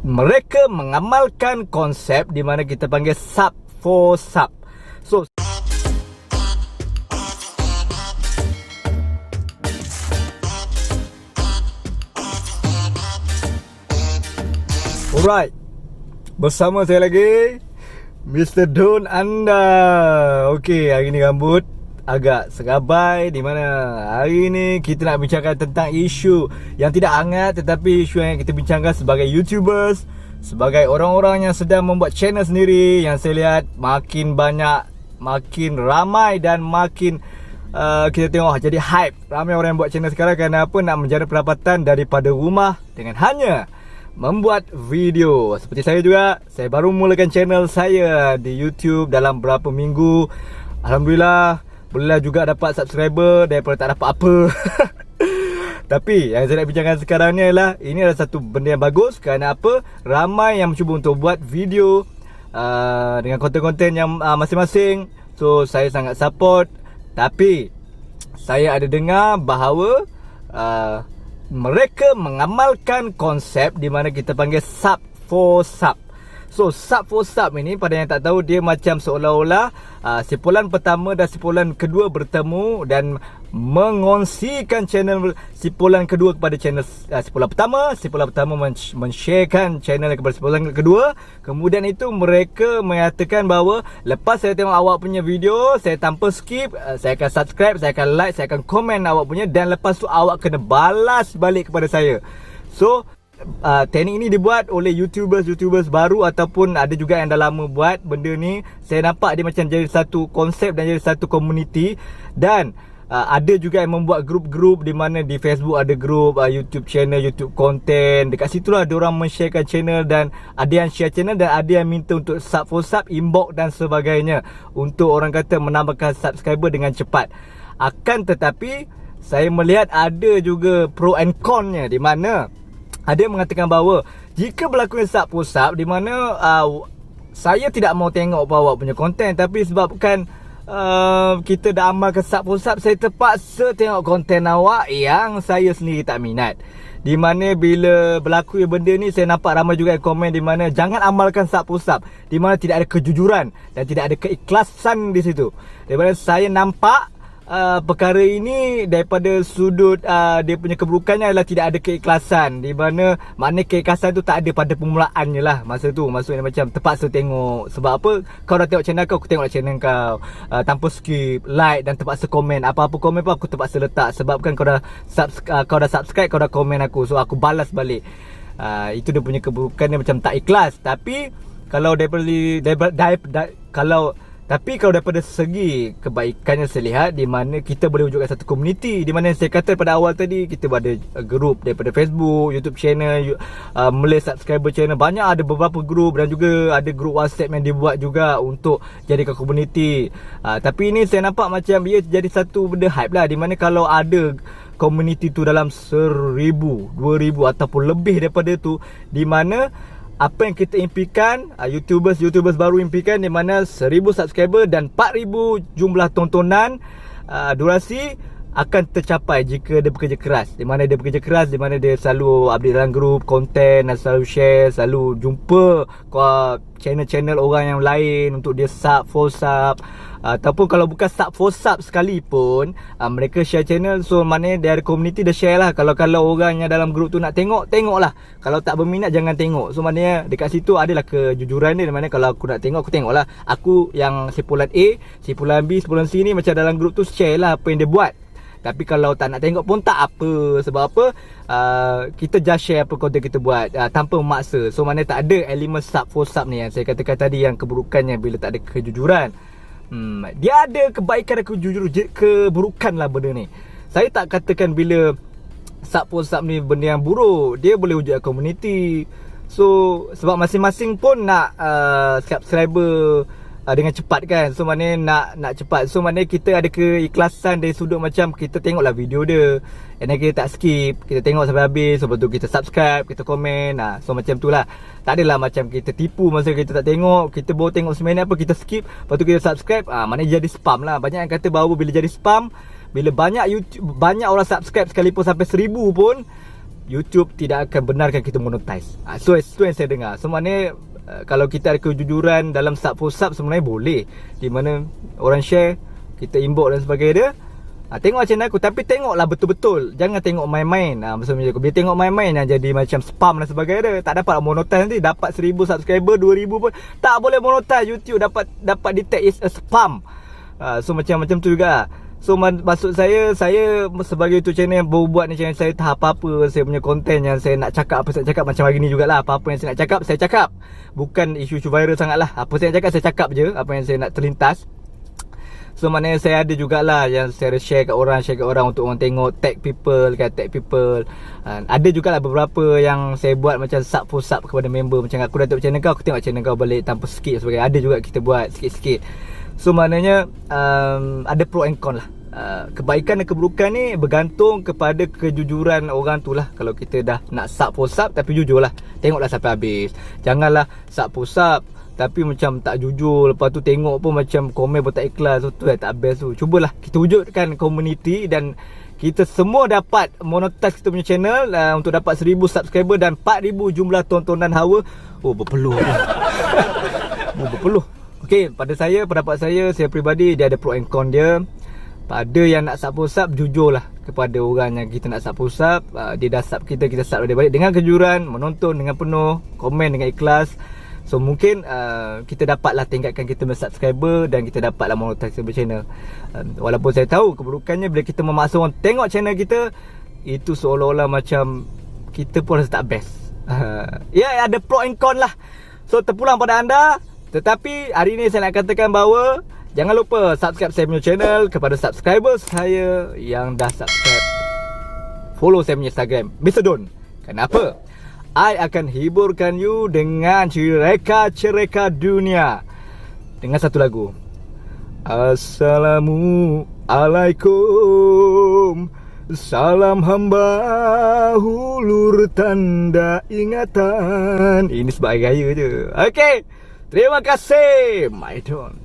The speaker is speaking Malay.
mereka mengamalkan konsep di mana kita panggil sub for sub. So alright, bersama saya lagi Mr. Don anda. Okey, hari ni rambut agak serabai, di mana hari ni kita nak bincangkan tentang isu yang tidak hangat, tetapi isu yang kita bincangkan sebagai YouTubers, sebagai orang-orang yang sedang membuat channel sendiri, yang saya lihat makin banyak, makin ramai dan makin kita tengok jadi hype. Ramai orang yang buat channel sekarang kerana apa? Nak menjana pendapatan daripada rumah dengan hanya membuat video. Seperti saya juga, saya baru mulakan channel saya di YouTube dalam berapa minggu. Alhamdulillah, bolehlah juga dapat subscriber daripada tak dapat apa. Tapi yang saya nak bincangkan sekarang ni adalah, ini adalah satu benda yang bagus. Kerana apa? Ramai yang mencuba untuk buat video dengan konten-konten yang masing-masing. So saya sangat support. Tapi saya ada dengar bahawa mereka mengamalkan konsep di mana kita panggil sub for sub. So sub for sub ini, pada yang tak tahu, dia macam seolah-olah simpulan pertama dan simpulan kedua bertemu dan mengongsikan channel simpulan kedua kepada channel simpulan pertama. Simpulan pertama men-sharekan channel kepada simpulan kedua. Kemudian itu mereka mengatakan bahawa lepas saya tengok awak punya video, saya tanpa skip, saya akan subscribe, saya akan like, saya akan komen awak punya, dan lepas tu awak kena balas balik kepada saya. So teknik ini dibuat oleh YouTubers baru, ataupun ada juga yang dah lama buat benda ni. Saya nampak dia macam jadi satu konsep dan jadi satu community. Dan ada juga yang membuat grup-grup, di mana di Facebook ada grup YouTube channel, YouTube content. Dekat situ lah diorang men-sharekan channel, dan ada yang share channel dan ada yang minta untuk sub for sub, inbox dan sebagainya, untuk orang kata menambahkan subscriber dengan cepat. Akan tetapi saya melihat ada juga pro and con-nya, di mana ada yang mengatakan bahawa jika berlaku sub for sub, di mana saya tidak mau tengok awak punya konten, tapi sebabkan kita dah amalkan sub for sub, saya terpaksa tengok konten awak yang saya sendiri tak minat. Di mana bila berlaku benda ni, saya nampak ramai juga yang komen di mana jangan amalkan sub for sub, di mana tidak ada kejujuran dan tidak ada keikhlasan di situ. Di mana saya nampak perkara ini daripada sudut dia punya keburukannya adalah tidak ada keikhlasan, di mana makna keikhlasan tu tak ada pada permulaannya lah. Masa tu maksudnya macam terpaksa tengok. Sebab apa? Kau dah tengok channel kau, aku tengok channel kau, tanpa skip, like, dan terpaksa komen. Apa-apa komen pun aku terpaksa letak, sebabkan kau dah subscribe, kau dah komen aku, so aku balas balik. Itu dia punya keburukan, dia macam tak ikhlas. Tapi kalau kalau daripada segi kebaikannya saya lihat, di mana kita boleh wujudkan satu komuniti. Di mana saya kata pada awal tadi, kita ada grup daripada Facebook, YouTube channel, Malay subscriber channel. Banyak, ada beberapa grup, dan juga ada grup WhatsApp yang dibuat juga untuk jadikan komuniti. Tapi ini saya nampak macam ia jadi satu benda hype lah. Di mana kalau ada komuniti tu dalam 1,000, 2,000 ataupun lebih daripada tu, di mana apa yang kita impikan, YouTubers baru impikan, di mana 1,000 subscriber dan 4,000 jumlah tontonan, durasi akan tercapai jika dia bekerja keras. Di mana dia bekerja keras, di mana dia selalu update dalam grup konten, dan selalu share, selalu jumpa channel-channel orang yang lain untuk dia sub for sub. Ataupun kalau bukan sub for sub sekalipun, mereka share channel. So maknanya dia ada community, dia share lah. Kalau orang yang dalam grup tu nak tengok, tengoklah. Kalau tak berminat, jangan tengok. So maknanya dekat situ adalah kejujuran dia. Di mana kalau aku nak tengok, aku tengoklah. Aku yang simpulan A, simpulan B, simpulan C ni, macam dalam grup tu share lah apa yang dia buat. Tapi kalau tak nak tengok pun tak apa. Sebab apa? Kita just share apa konten kita buat, tanpa memaksa. So maknanya tak ada elemen sub for sub ni yang saya katakan tadi, yang keburukannya bila tak ada kejujuran. Dia ada kebaikan dan keburukan lah benda ni. Saya tak katakan bila sub for sub ni benda yang buruk. Dia boleh wujudkan komuniti. So sebab masing-masing pun nak subscriber dengan cepat kan. So maknanya nak cepat. So maknanya kita ada keikhlasan dari sudut macam kita tengoklah video dia, and then kita tak skip, kita tengok sampai habis. Lepas tu kita subscribe, kita komen. So macam tu lah. Tak adalah macam kita tipu masa kita tak tengok, kita baru tengok seminit apa, kita skip, lepas tu kita subscribe. Maknanya jadi spam lah. Banyak yang kata bahawa bila jadi spam, bila banyak orang subscribe sekalipun sampai 1,000 pun, YouTube tidak akan benarkan kita monetize. So itu yang saya dengar. So maknanya kalau kita ada kejujuran dalam sub for sub sebenarnya boleh. Di mana orang share, kita inbox dan sebagainya. Tengok channel aku, tapi tengoklah betul-betul. Jangan tengok main-main. Maksudnya bila tengok main-main yang jadi macam spam dan sebagainya, tak dapat monetize nanti. Dapat 1000 subscriber, 2000 pun tak boleh monetize. YouTube dapat detect is a spam. So macam-macam tu juga. So maksud saya sebagai YouTube channel yang baru buat ni channel saya, tak apa-apa saya punya konten yang saya nak cakap, apa saya cakap macam hari ni jugalah. Apa-apa yang saya nak cakap, saya cakap. Bukan isu-isu viral sangat lah. Apa saya cakap, saya cakap je apa yang saya nak terlintas. So maknanya saya ada jugalah yang saya share kat orang untuk orang tengok, tag people. Ada jugalah beberapa yang saya buat macam sub for sub kepada member. Macam aku dah tengok channel kau, aku tengok channel kau balik tanpa skip sebagainya. Ada juga kita buat sikit-sikit. So maknanya ada pro and con lah. Kebaikan dan keburukan ni bergantung kepada kejujuran orang tu lah. Kalau kita dah nak sub for sub, tapi jujur lah, tengoklah sampai habis. Janganlah sub for sub tapi macam tak jujur, lepas tu tengok pun macam komen pun tak ikhlas. So tu tak best tu. Cubalah kita wujudkan community dan kita semua dapat monetize kita punya channel untuk dapat 1000 subscriber dan 4000 jumlah tontonan hawa. Berpeluh. Berpeluh. Okey, pendapat saya peribadi, dia ada pro and con dia. Pada yang nak sub for sub, jujurlah kepada orang yang kita nak sub for sub. Dia dah sub kita sub dia balik dengan kejujuran, menonton dengan penuh, komen dengan ikhlas. So mungkin kita dapatlah tingkatkan kita punya subscriber dan kita dapatlah monetize channel. Walaupun saya tahu keburukannya bila kita memaksa orang tengok channel kita, itu seolah-olah macam kita pun rasa tak best. Ya, ada pro and con lah. So terpulang pada anda. Tetapi hari ini saya nak katakan bahawa jangan lupa subscribe saya punya channel. Kepada subscriber saya yang dah subscribe, follow saya punya Instagram Mr. Don. Kenapa? I akan hiburkan you dengan cereka-cereka dunia dengan satu lagu. Assalamualaikum, salam hamba hulur tanda ingatan. Ini sebagai gaya je. Okay, terima kasih, my Don.